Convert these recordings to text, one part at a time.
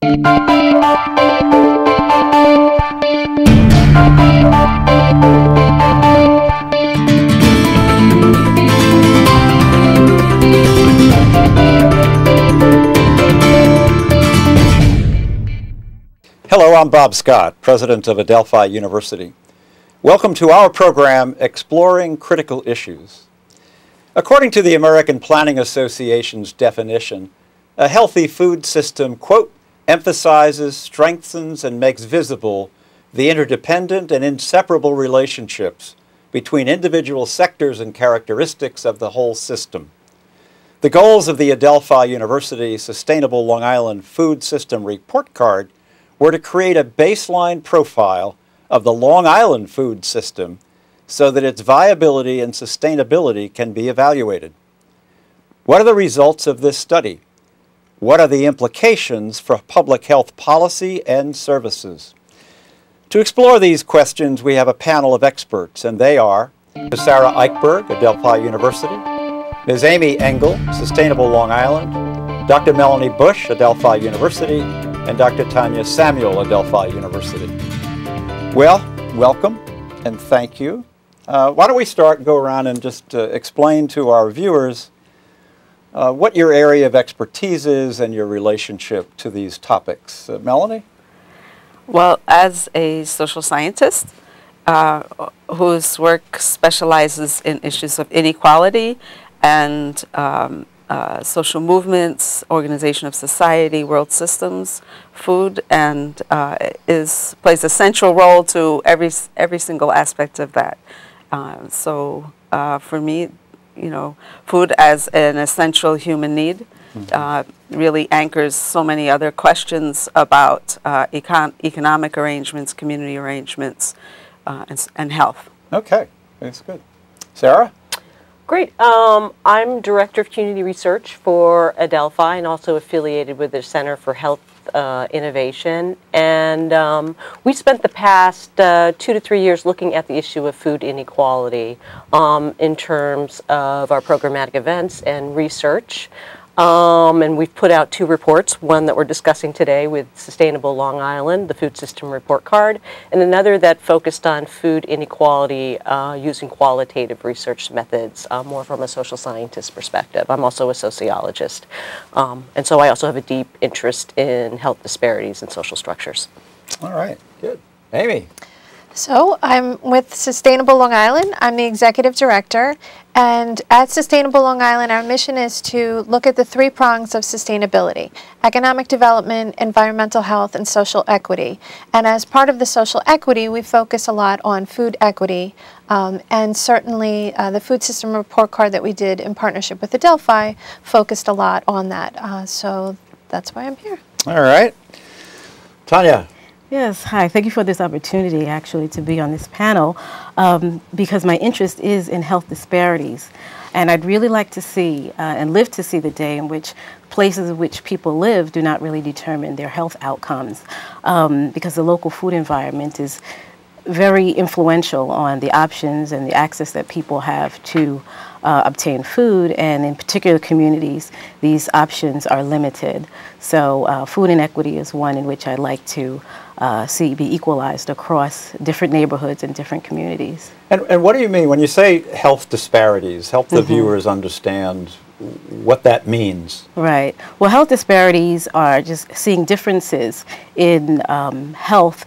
Hello, I'm Bob Scott, president of Adelphi University. Welcome to our program, Exploring Critical Issues. According to the American Planning Association's definition, a healthy food system, quote, emphasizes, strengthens, and makes visible the interdependent and inseparable relationships between individual sectors and characteristics of the whole system. The goals of the Adelphi University Sustainable Long Island Food System Report Card were to create a baseline profile of the Long Island food system so that its viability and sustainability can be evaluated. What are the results of this study? What are the implications for public health policy and services? To explore these questions, we have a panel of experts, and they are Ms. Sarah Eichberg, Adelphi University, Ms. Amy Engel, Sustainable Long Island, Dr. Melanie Bush, Adelphi University, and Dr. Tanya Samuel, Adelphi University. Well, welcome and thank you. Why don't we start and go around and just explain to our viewers what your area of expertise is and your relationship to these topics. Melanie? Well, as a social scientist whose work specializes in issues of inequality and social movements, organization of society, world systems, food, and plays a central role to every single aspect of that. For me, food as an essential human need really anchors so many other questions about economic arrangements, community arrangements, and health. Okay, that's good. Sarah? Great. I'm Director of Community Research for Adelphi and also affiliated with the Center for Health Innovation. And we spent the past 2 to 3 years looking at the issue of food inequality in terms of our programmatic events and research. And we've put out 2 reports, one that we're discussing today with Sustainable Long Island, the Food System Report Card, and another that focused on food inequality using qualitative research methods, more from a social scientist perspective. I'm also a sociologist. And so I also have a deep interest in health disparities and social structures. All right, good. Amy? So I'm with Sustainable Long Island. I'm the executive director. And at Sustainable Long Island, our mission is to look at the 3 prongs of sustainability: economic development, environmental health, and social equity. And as part of the social equity, we focus a lot on food equity. And certainly the Food System Report Card that we did in partnership with Adelphi focused a lot on that. So that's why I'm here. All right. Tanya? Yes, hi. Thank you for this opportunity, actually, to be on this panel, because my interest is in health disparities. And I'd really like to see and live to see the day in which places in which people live do not really determine their health outcomes, because the local food environment is very influential on the options and the access that people have to obtain food, and in particular communities, these options are limited. So food inequity is one in which I'd like to see be equalized across different neighborhoods and different communities. And what do you mean when you say health disparities? Help the viewers understand what that means. Right. Well, health disparities are just seeing differences in health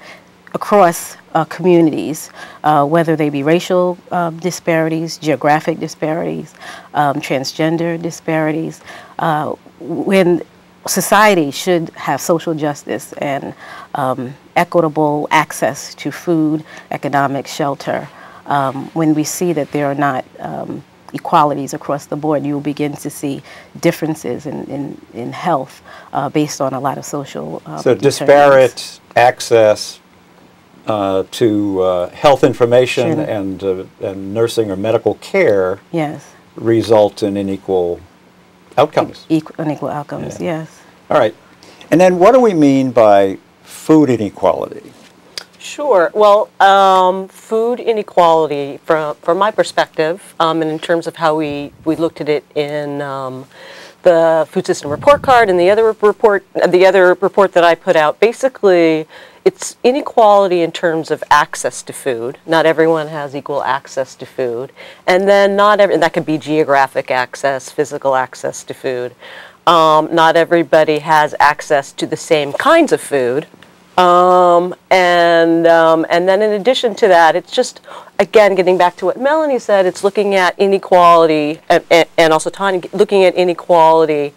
across communities, whether they be racial disparities, geographic disparities, transgender disparities, when society should have social justice and equitable access to food, economic shelter. When we see that there are not equalities across the board, you will begin to see differences in health based on a lot of social So disparate access to health information and nursing or medical care result in unequal outcomes. Unequal outcomes, yes. All right. And then what do we mean by food inequality? Sure. Well, food inequality, from my perspective, and in terms of how we looked at it in the food system report card and the other report that I put out, basically it's inequality in terms of access to food. Not everyone has equal access to food. And then that could be geographic access, physical access to food. Not everybody has access to the same kinds of food. And then in addition to that, it's just, again, getting back to what Melanie said, it's looking at inequality, and also Tanya, looking at inequality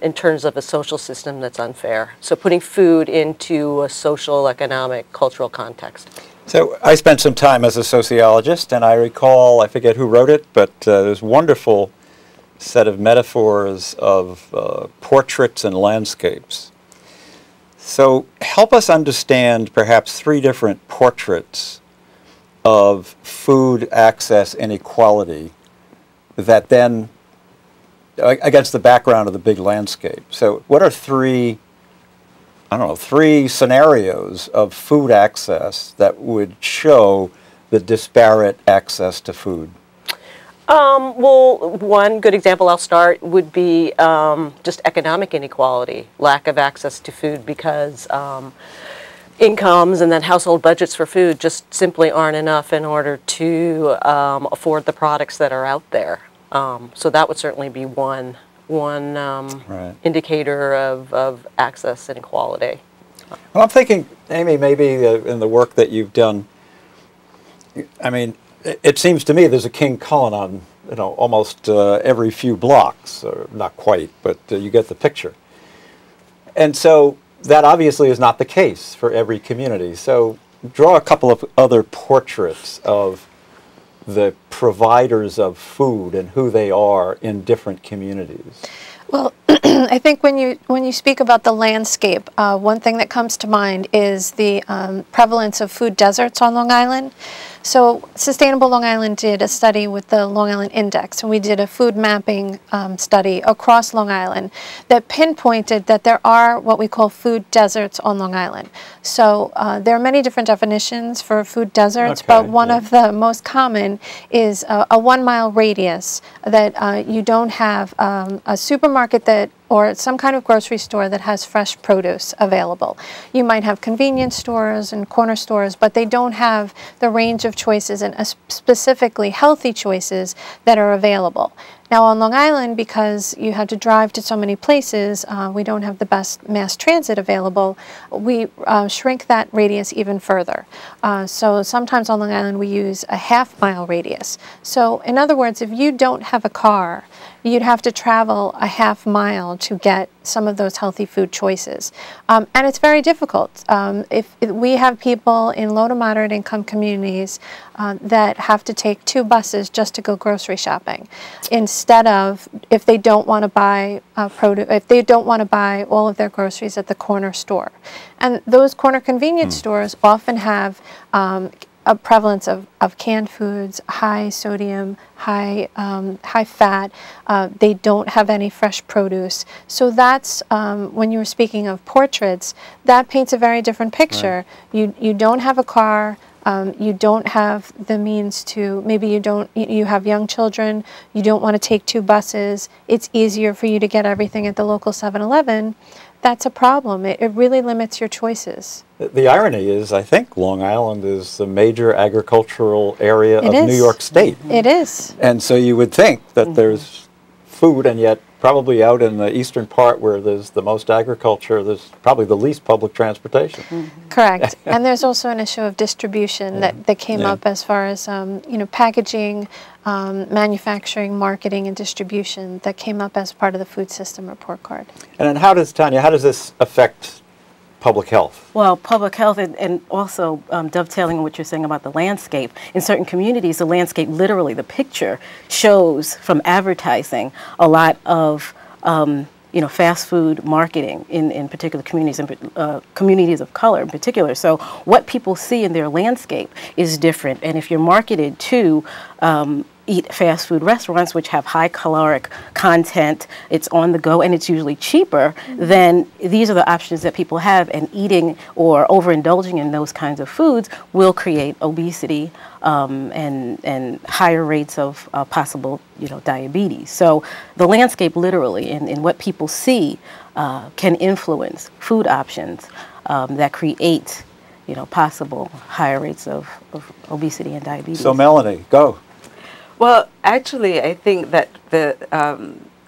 in terms of a social system that's unfair. So putting food into a social, economic, cultural context. So I spent some time as a sociologist, and I recall, I forget who wrote it, but there's a wonderful set of metaphors of portraits and landscapes. So help us understand perhaps 3 different portraits of food access inequality that then, against the background of the big landscape. So what are 3 scenarios of food access that would show the disparate access to food? Well, one good example I'll start would be just economic inequality, lack of access to food because incomes and then household budgets for food just simply aren't enough in order to afford the products that are out there. So that would certainly be one right. indicator of access inequality. Well, I'm thinking, Amy, maybe in the work that you've done, I mean, it seems to me there's a King Cullen on, almost every few blocks, or not quite, but you get the picture. And so that obviously is not the case for every community. So draw a couple of other portraits of the providers of food and who they are in different communities. Well, I think when you speak about the landscape, one thing that comes to mind is the prevalence of food deserts on Long Island. So Sustainable Long Island did a study with the Long Island Index, and we did a food mapping study across Long Island that pinpointed that there are what we call food deserts on Long Island. So there are many different definitions for food deserts, but one of the most common is a 1 mile radius that you don't have a supermarket or some kind of grocery store that has fresh produce available. You might have convenience stores and corner stores, but they don't have the range of choices and specifically healthy choices that are available. Now on Long Island, because you have to drive to so many places, we don't have the best mass transit available, we shrink that radius even further. So sometimes on Long Island we use a 1/2 mile radius. So in other words, if you don't have a car, you'd have to travel a 1/2 mile to get some of those healthy food choices. And it's very difficult. If we have people in low to moderate income communities that have to take 2 buses just to go grocery shopping, instead of, if they don't want to buy produce, if they don't want to buy all of their groceries at the corner store. And those corner convenience stores often have a prevalence of canned foods, high sodium, high fat. They don't have any fresh produce. So that's, when you were speaking of portraits, that paints a very different picture. Right. You don't have a car. You don't have the means to, maybe you have young children, you don't want to take 2 buses, it's easier for you to get everything at the local 7-Eleven. That's a problem. It really limits your choices. The irony is, I think Long Island is the major agricultural area of New York State. It is. And so you would think that there's food, and yet probably out in the eastern part where there's the most agriculture, there's probably the least public transportation. Correct. And there's also an issue of distribution that came up as far as packaging, manufacturing, marketing, and distribution that came up as part of the food system report card. And then how does this affect public health? Well, public health, and also dovetailing on what you're saying about the landscape. In certain communities, the landscape, literally, the picture shows from advertising a lot of fast food marketing in particular communities, and communities of color in particular. So what people see in their landscape is different. And if you're marketed to eat fast food restaurants, which have high caloric content, it's on the go, and it's usually cheaper, then these are the options that people have, and eating or overindulging in those kinds of foods will create obesity and higher rates of possible, diabetes. So the landscape literally and what people see can influence food options that create, possible higher rates of obesity and diabetes. So Melanie, go. Well, actually, I think that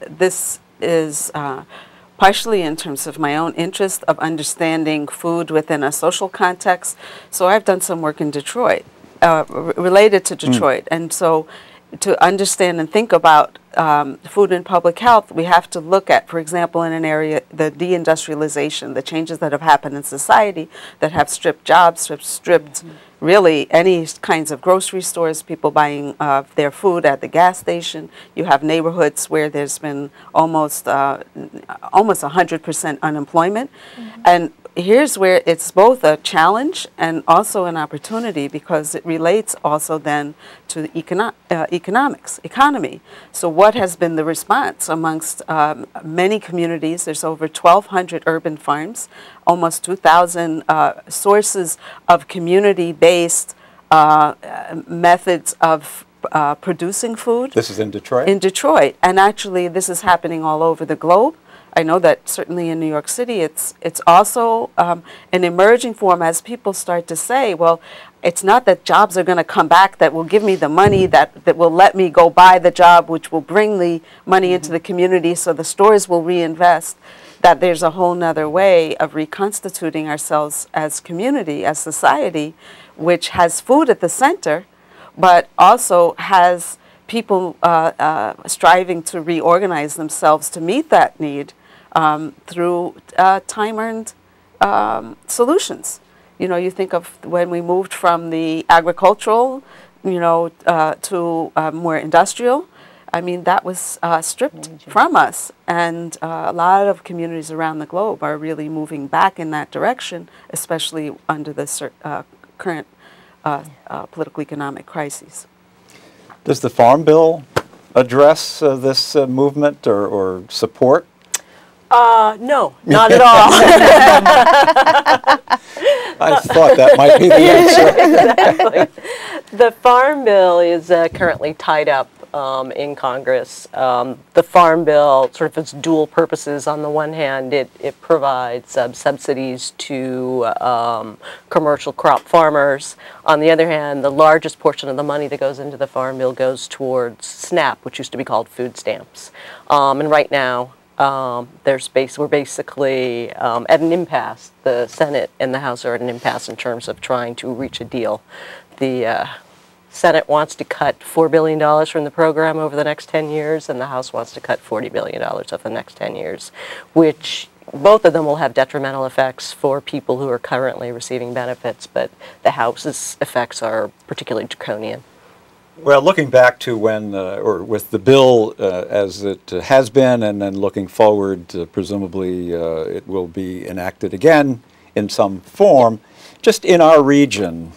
this is partially in terms of my own interest of understanding food within a social context. So I've done some work in Detroit, related to Detroit. And so to understand and think about food and public health, we have to look at, for example, in an area, the deindustrialization, the changes that have happened in society that have stripped jobs, stripped really any kinds of grocery stores, people buying their food at the gas station. You have neighborhoods where there's been almost 100% unemployment. And here's where it's both a challenge and also an opportunity, because it relates also then to the economy. So what has been the response amongst many communities? There's over 1,200 urban farms, almost 2,000 sources of community-based methods of producing food. This is in Detroit? In Detroit. And actually, this is happening all over the globe. I know that certainly in New York City, it's also an emerging form as people start to say, well, it's not that jobs are going to come back that will give me the money that will let me go buy the job, which will bring the money into the community so the stores will reinvest, that there's a whole nother way of reconstituting ourselves as community, as society, which has food at the center, but also has people striving to reorganize themselves to meet that need through time-earned solutions. You think of when we moved from the agricultural, to more industrial. I mean, that was stripped from us. And a lot of communities around the globe are really moving back in that direction, especially under the current political economic crises. Does the Farm Bill address this movement or support? No, not at all. I thought that might be the answer. Exactly. The Farm Bill is currently tied up in Congress. The Farm Bill sort of has dual purposes. On the one hand, it provides subsidies to commercial crop farmers. On the other hand, the largest portion of the money that goes into the Farm Bill goes towards SNAP, which used to be called food stamps. And right now, we're basically at an impasse. The Senate and the House are at an impasse in terms of trying to reach a deal. The Senate wants to cut $4 billion from the program over the next 10 years, and the House wants to cut $40 billion over the next 10 years, which both of them will have detrimental effects for people who are currently receiving benefits, but the House's effects are particularly draconian. Well, looking back to when, or with the bill as it has been, and then looking forward, presumably it will be enacted again in some form. Just in our region,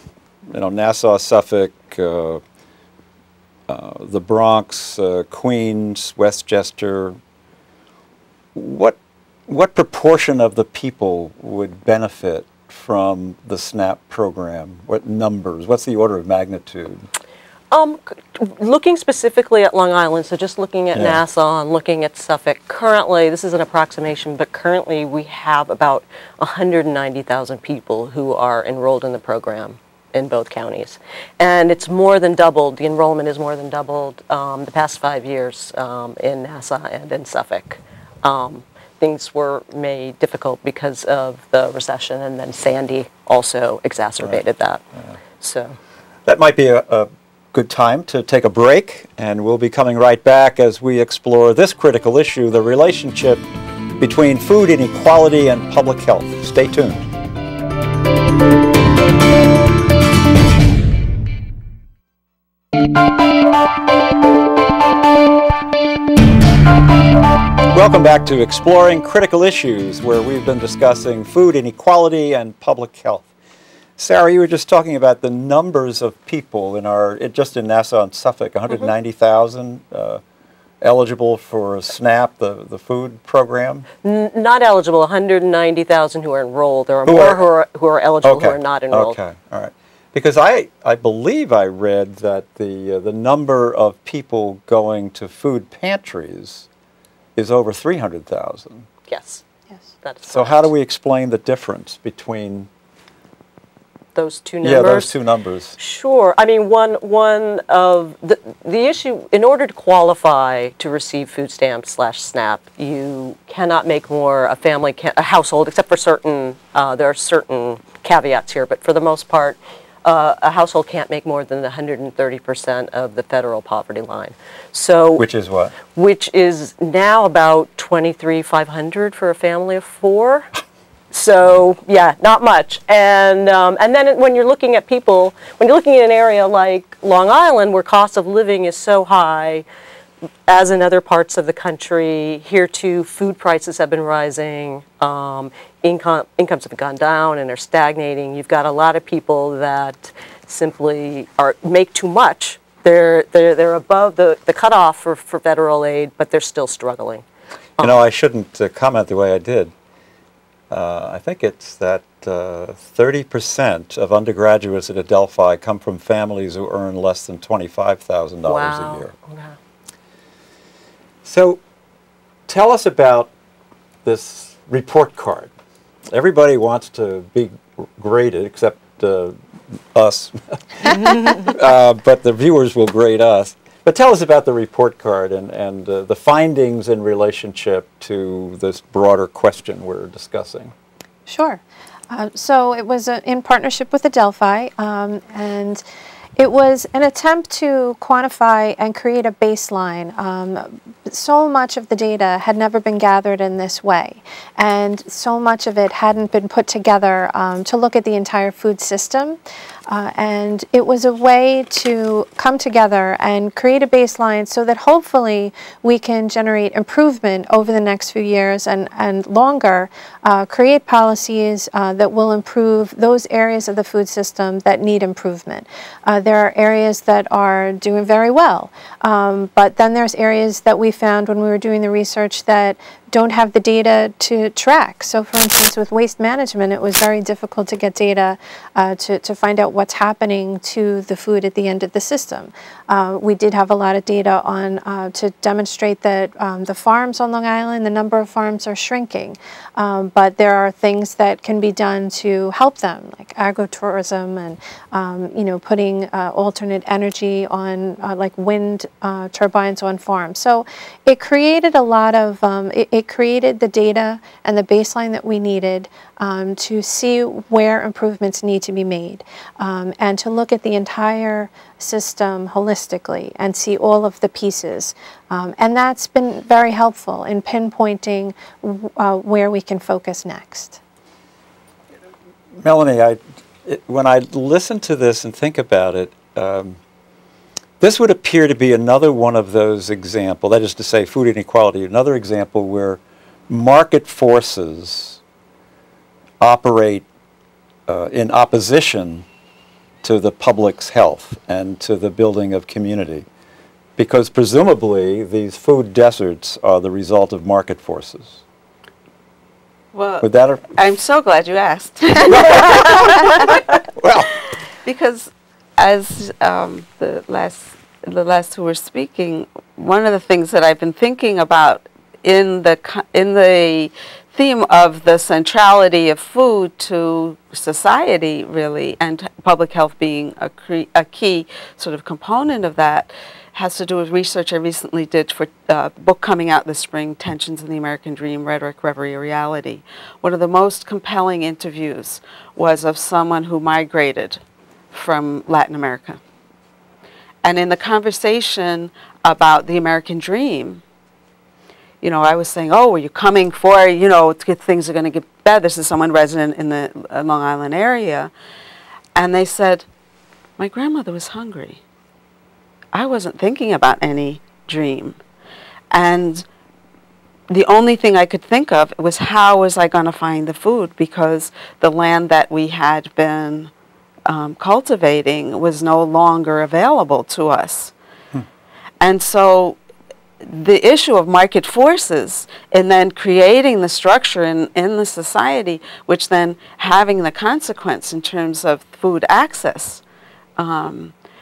Nassau, Suffolk, the Bronx, Queens, Westchester, what proportion of the people would benefit from the SNAP program? What numbers? What's the order of magnitude? Looking specifically at Long Island, so just looking at Nassau and looking at Suffolk, currently, this is an approximation, but currently we have about 190,000 people who are enrolled in the program in both counties. And it's more than doubled, the enrollment is more than doubled the past 5 years in Nassau and in Suffolk. Things were made difficult because of the recession, and then Sandy also exacerbated that. Yeah. So that might be a good time to take a break, and we'll be coming right back as we explore this critical issue, the relationship between food inequality and public health. Stay tuned. Welcome back to Exploring Critical Issues, where we've been discussing food inequality and public health. Sarah, you were just talking about the numbers of people in just in Nassau and Suffolk, 190,000 eligible for SNAP, the food program? Not eligible, 190,000 who are enrolled. There are more who are eligible who are not enrolled. Okay, all right. Because I believe I read that the number of people going to food pantries is over 300,000. Yes. Yes. That is so correct. how do we explain the difference between those two numbers? Yeah, those two numbers. Sure. I mean, one of the issue, in order to qualify to receive food stamps / SNAP, you cannot make more, a household, except for certain, there are certain caveats here, but for the most part, a household can't make more than 130% of the federal poverty line. So, which is what? Which is now about $23,500 for a family of 4. So yeah, not much. And then when you're looking at people, when you're looking at an area like Long Island, where cost of living is so high, as in other parts of the country, here too, food prices have been rising, incomes have gone down and are stagnating. You've got a lot of people that simply make too much. They're above the cutoff for federal aid, but they're still struggling. You know, I shouldn't comment the way I did. I think it's that 30% of undergraduates at Adelphi come from families who earn less than $25,000 a year. Wow. So tell us about this report card. Everybody wants to be graded, except us, but the viewers will grade us. But tell us about the report card and the findings in relationship to this broader question we're discussing. Sure. So it was in partnership with Adelphi, and it was an attempt to quantify and create a baseline. So much of the data had never been gathered in this way, and so much of it hadn't been put together to look at the entire food system. And it was a way to come together and create a baseline so that hopefully we can generate improvement over the next few years and longer, create policies that will improve those areas of the food system that need improvement. There are areas that are doing very well, but then there's areas that we found when we were doing the research that don't have the data to track. So for instance, with waste management, it was very difficult to get data to find out what's happening to the food at the end of the system. We did have a lot of data on to demonstrate that the farms on Long Island, the number of farms are shrinking, but there are things that can be done to help them, like agritourism and you know, putting alternate energy on like wind turbines on farms. So it created a lot of it created the data and the baseline that we needed to see where improvements need to be made and to look at the entire system holistically and see all of the pieces. And that's been very helpful in pinpointing where we can focus next. Melanie, when I listen to this and think about it, this would appear to be another one of those examples, that is to say food inequality, another example where market forces operate in opposition to the public's health and to the building of community. Because presumably these food deserts are the result of market forces. Well, Would that I'm so glad you asked. well, because as the last who were speaking, one of the things that I've been thinking about in the theme of the centrality of food to society, really, and public health being a key sort of component of that, has to do with research I recently did for a book coming out this spring, Tensions in the American Dream, Rhetoric, Reverie, Reality. One of the most compelling interviews was of someone who migrated from Latin America. And in the conversation about the American dream, you know, I was saying, oh, are you coming for, you know, things are going to get better. This is someone resident in the Long Island area. And they said, my grandmother was hungry. I wasn't thinking about any dream. And the only thing I could think of was how was I going to find the food, because the land that we had been cultivating was no longer available to us. And so the issue of market forces and then creating the structure in the society, which then having the consequence in terms of food access,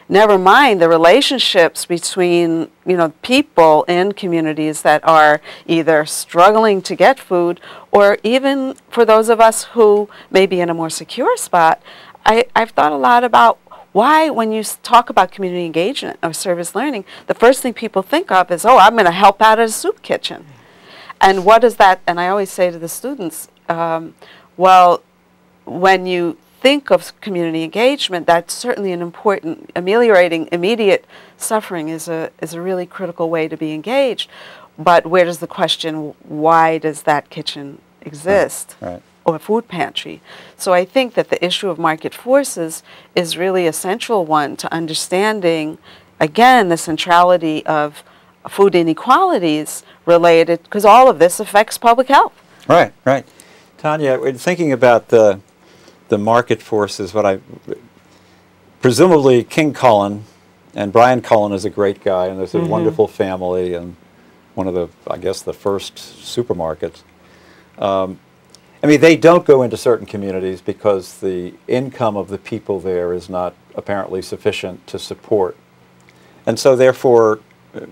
never mind the relationships between, people in communities that are either struggling to get food, or even for those of us who may be in a more secure spot. I've thought a lot about why, when you talk about community engagement or service learning, the first thing people think of is, oh, I'm going to help out at a soup kitchen. And what is that? And I always say to the students, well, when you think of community engagement, that's certainly an important, ameliorating immediate suffering is a really critical way to be engaged. But where does the question, why does that kitchen exist? Right. Or food pantry. So I think that the issue of market forces is really a central one to understanding, again, the centrality of food inequalities related, because all of this affects public health. Right, right. Tanya, when thinking about the market forces, presumably King Cullen, and Brian Cullen is a great guy, and there's a wonderful family, and one of the, I guess, the first supermarkets. They don't go into certain communities because the income of the people there is not apparently sufficient to support. And so therefore,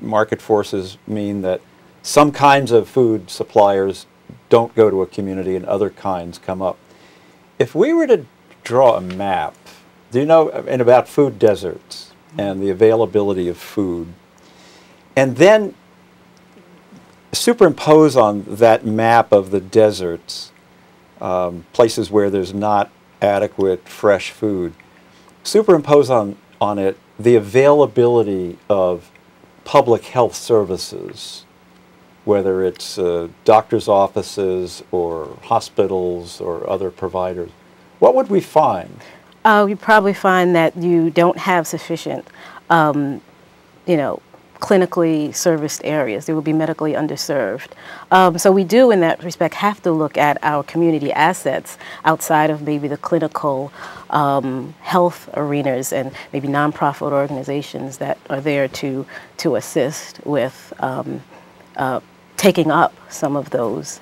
market forces mean that some kinds of food suppliers don't go to a community and other kinds come up. If we were to draw a map, about food deserts and the availability of food, and then superimpose on that map of the deserts places where there's not adequate fresh food, superimpose on it the availability of public health services, whether it's doctor's offices or hospitals or other providers, what would we find? You'd probably find that you don't have sufficient, clinically serviced areas. They will be medically underserved. So we do, in that respect, have to look at our community assets outside of maybe the clinical health arenas and maybe nonprofit organizations that are there to assist with taking up some of those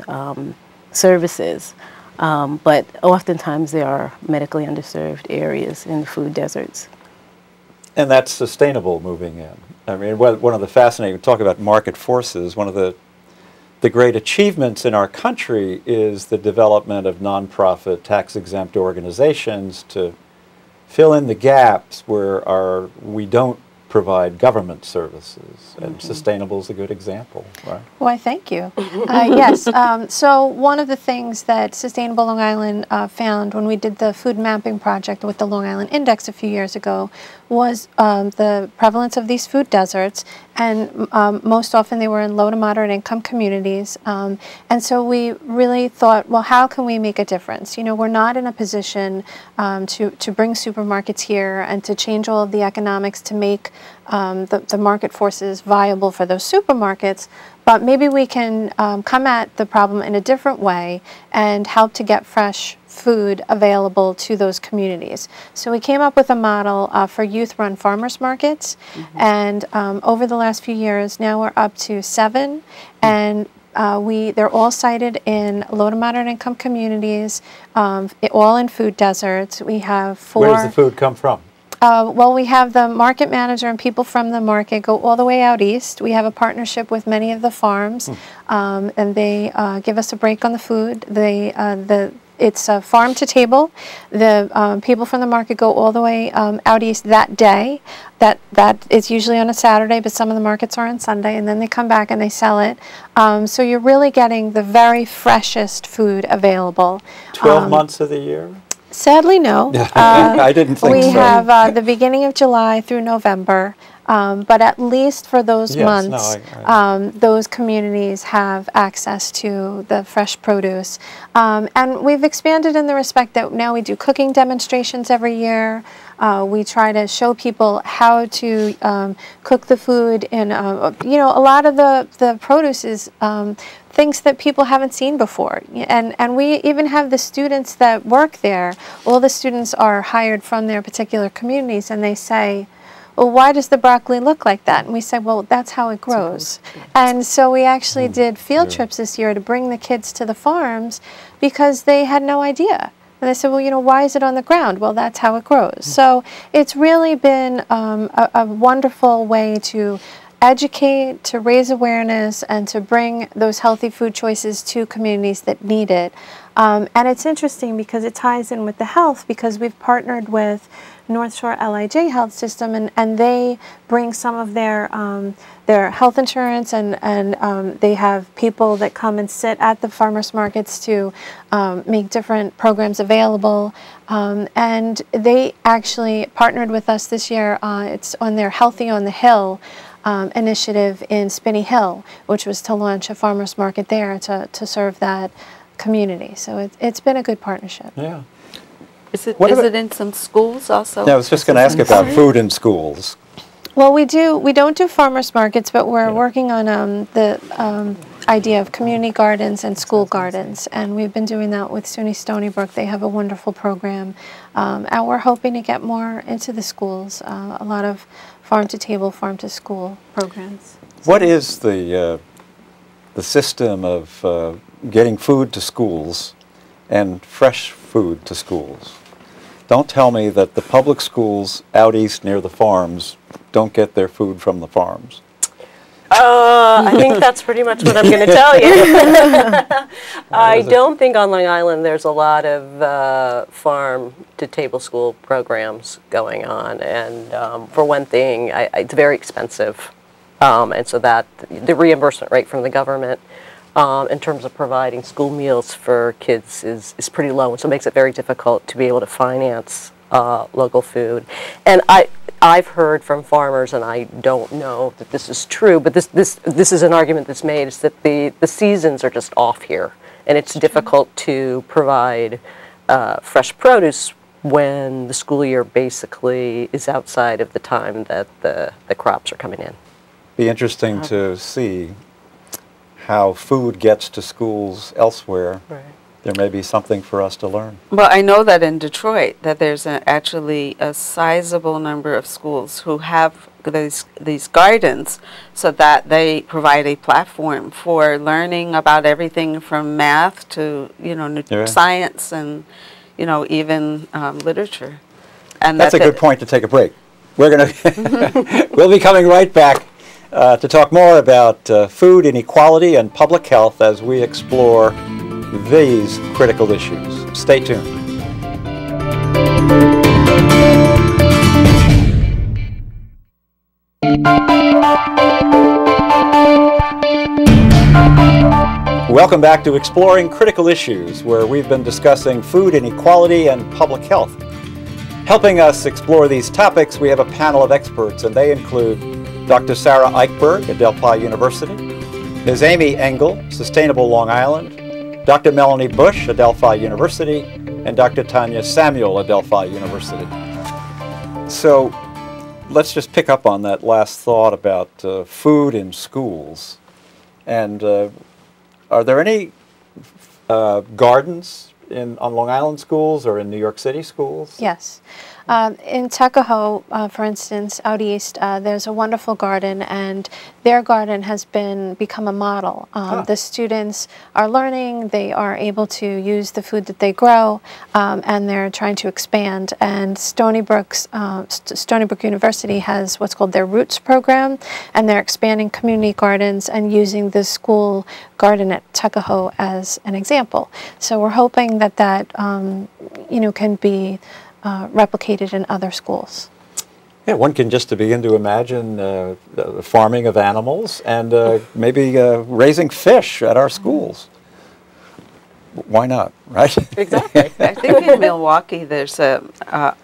services. But oftentimes there are medically underserved areas in the food deserts. And that's sustainable moving in. One of the fascinating, talk about market forces, one of the great achievements in our country is the development of nonprofit tax-exempt organizations to fill in the gaps where we don't provide government services, and sustainable is a good example, right? Why, thank you. Yes, so one of the things that Sustainable Long Island found when we did the food mapping project with the Long Island Index a few years ago was the prevalence of these food deserts, and most often they were in low to moderate income communities. And so we really thought, well, how can we make a difference? We're not in a position to bring supermarkets here and to change all of the economics to make the market forces viable for those supermarkets, but maybe we can come at the problem in a different way and help to get fresh food available to those communities. So we came up with a model for youth-run farmers markets, and over the last few years, now we're up to 7, and they're all sited in low to moderate income communities, all in food deserts. We have 4. Where does the food come from? Well, we have the market manager and people from the market go all the way out east. We have a partnership with many of the farms, and they give us a break on the food. It's farm to table. The people from the market go all the way out east that day. That is usually on a Saturday, but some of the markets are on Sunday, and then they come back and they sell it. So you're really getting the very freshest food available. 12 months of the year? Sadly, no. I didn't think so. We have the beginning of July through November. But at least for those Yes, months, those communities have access to the fresh produce. And we've expanded in the respect that now we do cooking demonstrations every year. We try to show people how to cook the food, and a lot of the produce is things that people haven't seen before. And we even have the students that work there. All the students are hired from their particular communities, and they say, well, why does the broccoli look like that? And we say, well, that's how it grows. And so we actually did field trips this year to bring the kids to the farms because they had no idea. And they said, well, why is it on the ground? Well, that's how it grows. So it's really been a wonderful way to educate, to raise awareness, and to bring those healthy food choices to communities that need it. And it's interesting because it ties in with the health, because we've partnered with North Shore LIJ Health System, and they bring some of their health insurance, and they have people that come and sit at the farmers markets to make different programs available. And they actually partnered with us this year. It's on their Healthy on the Hill initiative in Spinney Hill, which was to launch a farmers market there to serve that community. So it's been a good partnership. Yeah. Is it in some schools also? Yeah, I was just going to ask about food in schools. Well, we don't do farmers markets, but we're working on the idea of community gardens and school gardens, and we've been doing that with SUNY Stony Brook. They have a wonderful program, and we're hoping to get more into the schools. A lot of farm-to-table, farm-to-school programs. What is the system of getting food to schools and fresh food to schools? Don't tell me that the public schools out east near the farms don't get their food from the farms. I think that's pretty much what I'm going to tell you. I don't think on Long Island there's a lot of farm-to-table school programs going on. And for one thing, it's very expensive. And so that the reimbursement rate from the government in terms of providing school meals for kids is pretty low. And so it makes it very difficult to be able to finance local food. And I've heard from farmers, and I don't know that this is true, but this is an argument that's made, is that the seasons are just off here, and it's difficult to provide fresh produce when the school year basically is outside of the time that the crops are coming in. Be interesting to see how food gets to schools elsewhere. Right. There may be something for us to learn. Well, I know that in Detroit that there's actually a sizable number of schools who have these gardens, so that they provide a platform for learning about everything from math to science and even literature. And that's a good point to take a break. We're going to we'll be coming right back to talk more about food inequality and public health as we explore these critical issues. Stay tuned. Welcome back to Exploring Critical Issues, where we've been discussing food inequality and public health. Helping us explore these topics, we have a panel of experts, and they include Dr. Sarah Eichberg, Adelphi University, Ms. Amy Engel, Sustainable Long Island, Dr. Melanie Bush, Adelphi University, and Dr. Tanya Samuel, Adelphi University. So let's just pick up on that last thought about food in schools. And are there any gardens on Long Island schools or in New York City schools? Yes. In Tuckahoe, for instance, out east, there's a wonderful garden, and their garden has become a model. The students are learning, they are able to use the food that they grow, and they're trying to expand. And Stony Brook University has what's called their Roots program, and they're expanding community gardens and using the school garden at Tuckahoe as an example. So we're hoping that can be replicated in other schools. Yeah, one can just begin to imagine the farming of animals and maybe raising fish at our schools. Why not, right? Exactly. I think in Milwaukee there's I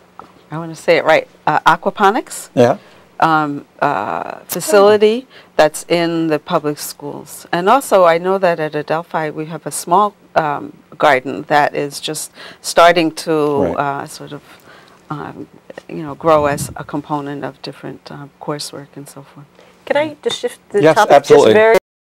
want to say it right, aquaponics. Yeah. facility that's in the public schools. And also, I know that at Adelphi we have a small garden that is just starting to sort of, grow as a component of different coursework and so forth. Can I just shift the Yes, topic absolutely. just very